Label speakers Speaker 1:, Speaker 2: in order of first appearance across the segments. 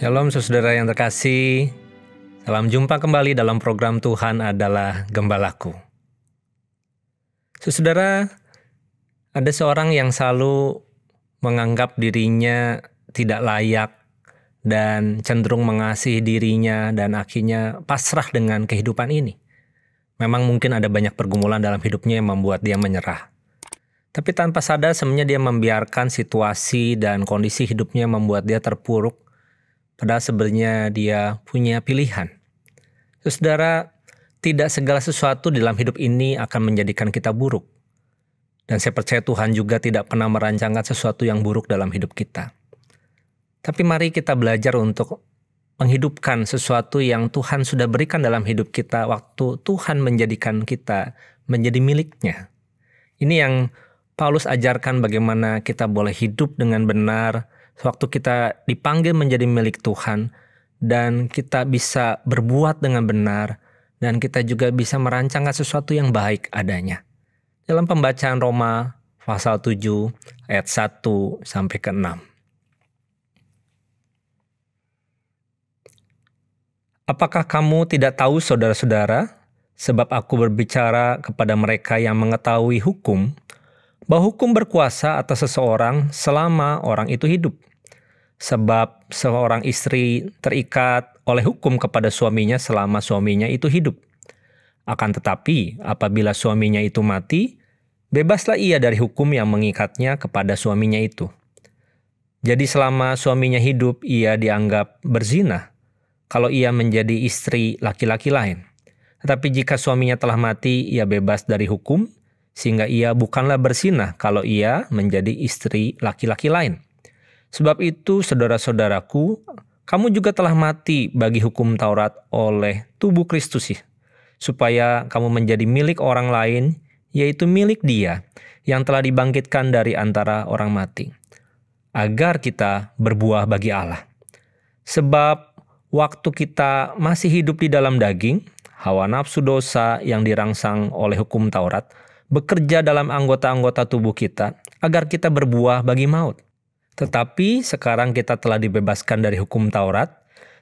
Speaker 1: Shalom saudara yang terkasih, salam jumpa kembali dalam program Tuhan adalah Gembalaku. Saudara, ada seorang yang selalu menganggap dirinya tidak layak dan cenderung mengasihi dirinya dan akhirnya pasrah dengan kehidupan ini. Memang mungkin ada banyak pergumulan dalam hidupnya yang membuat dia menyerah. Tapi tanpa sadar sebenarnya dia membiarkan situasi dan kondisi hidupnya membuat dia terpuruk. Padahal sebenarnya dia punya pilihan. Saudara, tidak segala sesuatu dalam hidup ini akan menjadikan kita buruk. Dan saya percaya Tuhan juga tidak pernah merancangkan sesuatu yang buruk dalam hidup kita. Tapi mari kita belajar untuk menghidupkan sesuatu yang Tuhan sudah berikan dalam hidup kita waktu Tuhan menjadikan kita menjadi miliknya. Ini yang Paulus ajarkan bagaimana kita boleh hidup dengan benar, sewaktu kita dipanggil menjadi milik Tuhan dan kita bisa berbuat dengan benar dan kita juga bisa merancangkan sesuatu yang baik adanya. Dalam pembacaan Roma pasal 7 ayat 1 sampai ke 6. Apakah kamu tidak tahu saudara-saudara, sebab aku berbicara kepada mereka yang mengetahui hukum, bahwa hukum berkuasa atas seseorang selama orang itu hidup. Sebab seorang istri terikat oleh hukum kepada suaminya selama suaminya itu hidup. Akan tetapi apabila suaminya itu mati, bebaslah ia dari hukum yang mengikatnya kepada suaminya itu. Jadi selama suaminya hidup ia dianggap berzina kalau ia menjadi istri laki-laki lain. Tetapi jika suaminya telah mati, ia bebas dari hukum, sehingga ia bukanlah berzina kalau ia menjadi istri laki-laki lain. Sebab itu, saudara-saudaraku, kamu juga telah mati bagi hukum Taurat oleh tubuh Kristus, supaya kamu menjadi milik orang lain, yaitu milik Dia yang telah dibangkitkan dari antara orang mati, agar kita berbuah bagi Allah. Sebab waktu kita masih hidup di dalam daging, hawa nafsu dosa yang dirangsang oleh hukum Taurat bekerja dalam anggota-anggota tubuh kita agar kita berbuah bagi maut. Tetapi sekarang kita telah dibebaskan dari hukum Taurat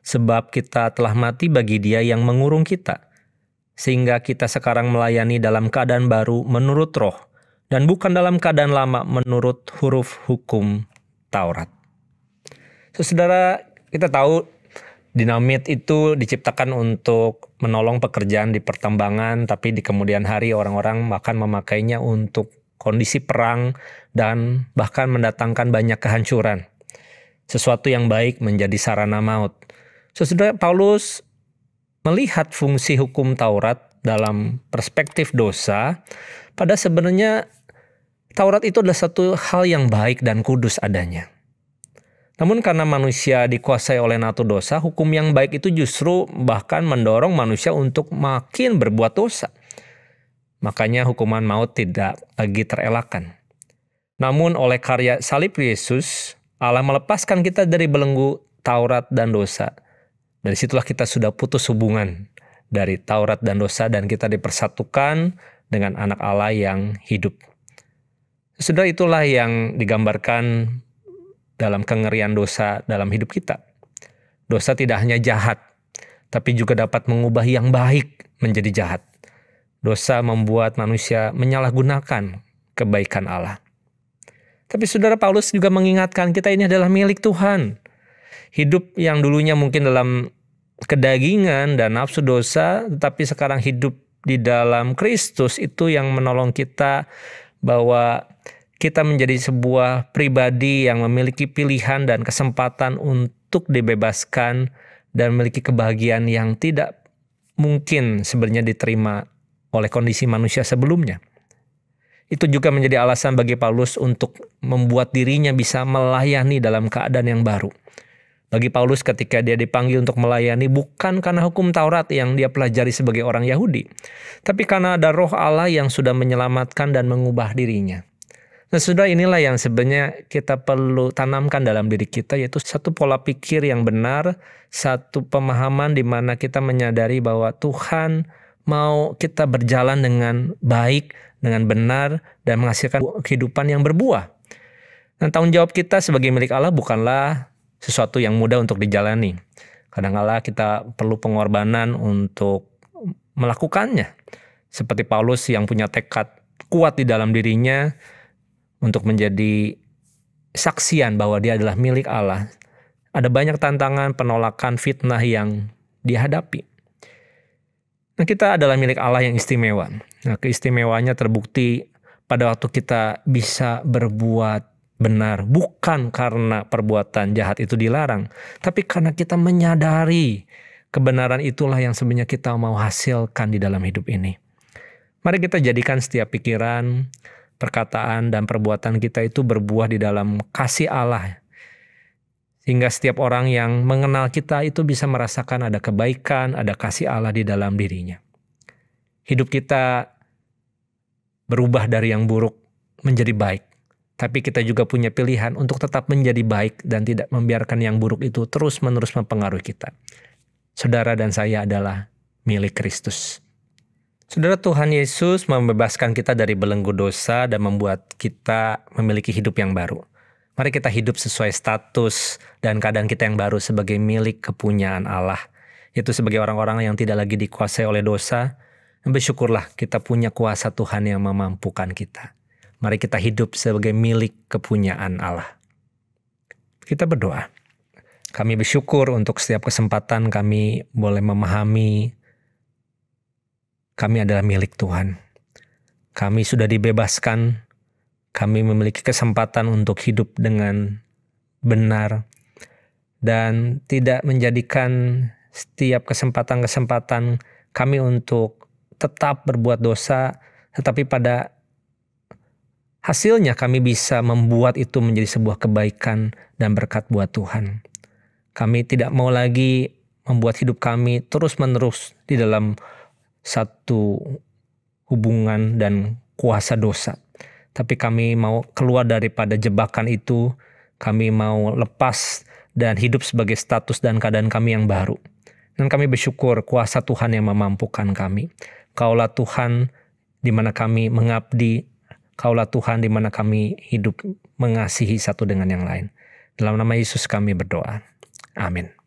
Speaker 1: sebab kita telah mati bagi Dia yang mengurung kita. Sehingga kita sekarang melayani dalam keadaan baru menurut roh dan bukan dalam keadaan lama menurut huruf hukum Taurat. Saudara, kita tahu dinamit itu diciptakan untuk menolong pekerjaan di pertambangan, tapi di kemudian hari orang-orang bahkan memakainya untuk kondisi perang dan bahkan mendatangkan banyak kehancuran. Sesuatu yang baik menjadi sarana maut. Saudara, Paulus melihat fungsi hukum Taurat dalam perspektif dosa, pada sebenarnya Taurat itu adalah satu hal yang baik dan kudus adanya. Namun karena manusia dikuasai oleh nafsu dosa, hukum yang baik itu justru bahkan mendorong manusia untuk makin berbuat dosa. Makanya hukuman maut tidak lagi terelakkan. Namun oleh karya salib Yesus, Allah melepaskan kita dari belenggu Taurat dan dosa. Dari situlah kita sudah putus hubungan dari Taurat dan dosa dan kita dipersatukan dengan anak Allah yang hidup. Saudara, itulah yang digambarkan dalam kengerian dosa dalam hidup kita. Dosa tidak hanya jahat, tapi juga dapat mengubah yang baik menjadi jahat. Dosa membuat manusia menyalahgunakan kebaikan Allah. Tapi saudara, Paulus juga mengingatkan kita ini adalah milik Tuhan. Hidup yang dulunya mungkin dalam kedagingan dan nafsu dosa, tetapi sekarang hidup di dalam Kristus itu yang menolong kita bahwa kita menjadi sebuah pribadi yang memiliki pilihan dan kesempatan untuk dibebaskan dan memiliki kebahagiaan yang tidak mungkin sebenarnya diterima oleh kondisi manusia sebelumnya. Itu juga menjadi alasan bagi Paulus untuk membuat dirinya bisa melayani dalam keadaan yang baru. Bagi Paulus ketika dia dipanggil untuk melayani bukan karena hukum Taurat yang dia pelajari sebagai orang Yahudi, tapi karena ada Roh Allah yang sudah menyelamatkan dan mengubah dirinya. Nah, saudara, inilah yang sebenarnya kita perlu tanamkan dalam diri kita, yaitu satu pola pikir yang benar, satu pemahaman di mana kita menyadari bahwa Tuhan mau kita berjalan dengan baik, dengan benar, dan menghasilkan kehidupan yang berbuah. Dan tanggung jawab kita sebagai milik Allah bukanlah sesuatu yang mudah untuk dijalani. Kadang-kala kita perlu pengorbanan untuk melakukannya. Seperti Paulus yang punya tekad kuat di dalam dirinya untuk menjadi saksian bahwa dia adalah milik Allah. Ada banyak tantangan, penolakan, fitnah yang dihadapi. Nah, kita adalah milik Allah yang istimewa. Nah, keistimewaannya terbukti pada waktu kita bisa berbuat benar, bukan karena perbuatan jahat itu dilarang, tapi karena kita menyadari kebenaran itulah yang sebenarnya kita mau hasilkan di dalam hidup ini. Mari kita jadikan setiap pikiran, perkataan, dan perbuatan kita itu berbuah di dalam kasih Allah. Sehingga setiap orang yang mengenal kita itu bisa merasakan ada kebaikan, ada kasih Allah di dalam dirinya. Hidup kita berubah dari yang buruk menjadi baik. Tapi kita juga punya pilihan untuk tetap menjadi baik dan tidak membiarkan yang buruk itu terus-menerus mempengaruhi kita. Saudara dan saya adalah milik Kristus. Saudara, Tuhan Yesus membebaskan kita dari belenggu dosa dan membuat kita memiliki hidup yang baru. Mari kita hidup sesuai status dan keadaan kita yang baru sebagai milik kepunyaan Allah. Yaitu sebagai orang-orang yang tidak lagi dikuasai oleh dosa. Dan bersyukurlah kita punya kuasa Tuhan yang memampukan kita. Mari kita hidup sebagai milik kepunyaan Allah. Kita berdoa. Kami bersyukur untuk setiap kesempatan kami boleh memahami kami adalah milik Tuhan. Kami sudah dibebaskan. Kami memiliki kesempatan untuk hidup dengan benar dan tidak menjadikan setiap kesempatan-kesempatan kami untuk tetap berbuat dosa, tetapi pada hasilnya kami bisa membuat itu menjadi sebuah kebaikan dan berkat buat Tuhan. Kami tidak mau lagi membuat hidup kami terus-menerus di dalam satu hubungan dan kuasa dosa. Tapi kami mau keluar daripada jebakan itu, kami mau lepas dan hidup sebagai status dan keadaan kami yang baru. Dan kami bersyukur kuasa Tuhan yang memampukan kami. Kaulah Tuhan di mana kami mengabdi, Kaulah Tuhan di mana kami hidup mengasihi satu dengan yang lain. Dalam nama Yesus kami berdoa. Amin.